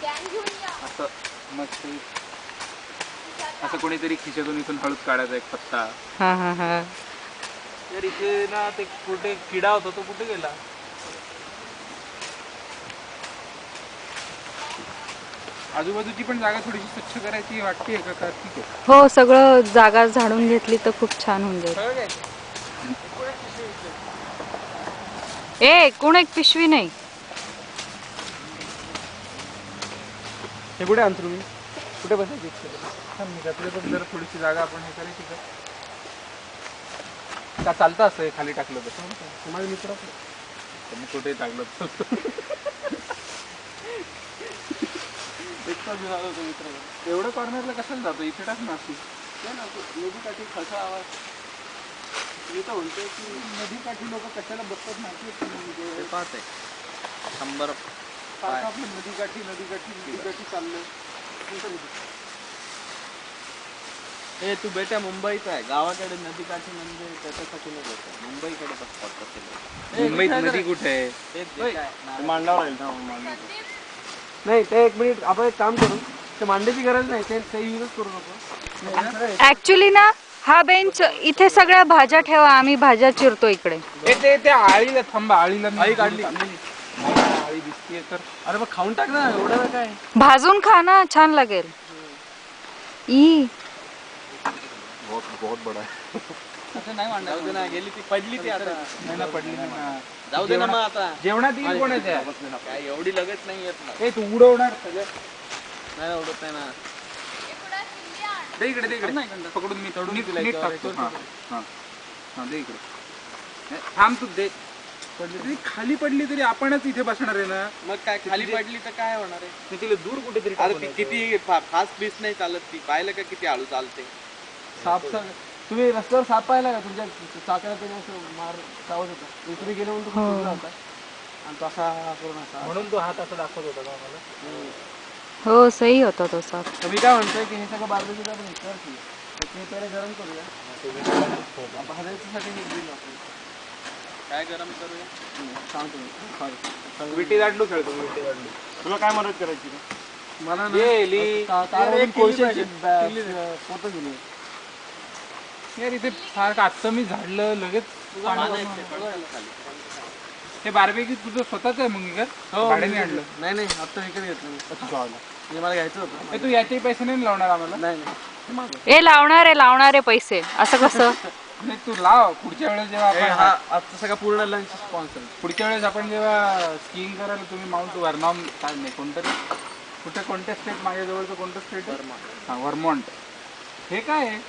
असं मस्त असं कोणीतरी खिशातून इथून हळूच काढायचा एक पत्ता. हा हा हा. तर इथे ना ते कुठे किडा होता तो कुठे गेला. आजूबाजूची पण जागा थोडीशी स्वच्छ करायची वाटते का का ठीक आहे. हो सगळं जागा झाडून घेतली तर खूप छान होऊन जाईल. सगळं काय ए कोण एक पिशवी नाही. हे कुठे आणतो तुम्ही? कुठे बसायची पण जर थोडीशी जागा आपण हे करायची का चालतं असं खाली टाकलं तर माझे मित्र मी कुठे टाकलं एवढं कॉर्नरला कशाला जातो इथे टाक ना अशी नदीकाठी खसा आवाज. मी तर म्हणतोय की नदीकाठी लोक कशाला बसतात माहिती पाहत आहे 100 आपलं नदीकाठी चाललंय. ए तू बेटा मुंबईचा आहे. गावाकडे नदीकाठी म्हणजे त्याच्यासाठी नाही बसत. मुंबईकडे बसतात. मुंबईत नदी कुठे आहे. मांडावर राहील नाही ते एक मिनिट आपण एक काम करू. ते मांडीची गरज नाही ते युजच करू नको. ऍक्च्युली ना हा बेंच इथे सगळ्या भाज्या ठेवा. आम्ही भाज्या चिरतो इकडे. ते आळीला थांबा. आळीला आळी काढली आळी दिसतीये तर. अरे मग खाऊन टाक ना एवढं काय. भाजून खा ना छान लागेल. ई बहुत बडा आहे. असं नाही मांडा. जाऊ दे ना. गेली ती पडली ती आता. नाही ना पडली नाही ना. जाऊ दे ना मग आता. जेवणात येईल कोणाच्या काय एवढी लगेच नाही येत ना. तू उडवणार सगळं. नाही उडत नाही ना. दे इकडे पकडून मी नीट टाकतो. हा दे इकडे. थांब तू दे. पडली खाली पडली तरी आपणच इथे बसणार आहे ना. मग काय खाली पडली तर काय होणार आहे. मी तिला दूर कुठेतरी अरे ती किती फास्ट बीस नाही चालत ती. पाहिलं का किती हळू चालते. साप तुम्ही रस्त्यावर साप पाहिला का? तुमच्या चाकाला त्याने असं मार चावत होता. इकडे गेलो म्हणून तो कुठला होता आणि तो असा करून असा. म्हणून तो हात असा दाखवत होता का मला. हो सही होता तो साप. तर मी काय म्हणतोय की हे सगळं बार्बेक्यू आपण हे कर की ते पहिले गरम करूया. भाजायच्यासाठी हे दिलं आपण. काय गरम करूया सांगतो मी. विटी दांडू खेळतो. विटी दांडू. तुला काय मदत करायची? मला कोळशाची फोटो घेऊन यार इथे सारखं आत्ता मी झाडलं लगेच. हे बार्बेक्यू तुझं स्वतःच आहे मग घर भाड्याने आणलं. नाही आता विकत घेतलं म्हणजे मला घ्यायचं होतं. तू याचे पैसे नाही लावणार आम्हाला. नाही ए लावणारे पैसे असं कसं. नाही तू लाव. पुढच्या वेळेस जेव्हा आपण आता सगळं पूर्ण लंच स्पॉन्सर. पुढच्या वेळेस आपण जेव्हा स्कीइंग करायला तुम्ही माउंट वर्नॉम काय नाही कोणतरी कोणत्या स्टेट माझ्या जवळचं कोणतं स्टेट हा वर्मॉन्ट. हे काय आहे.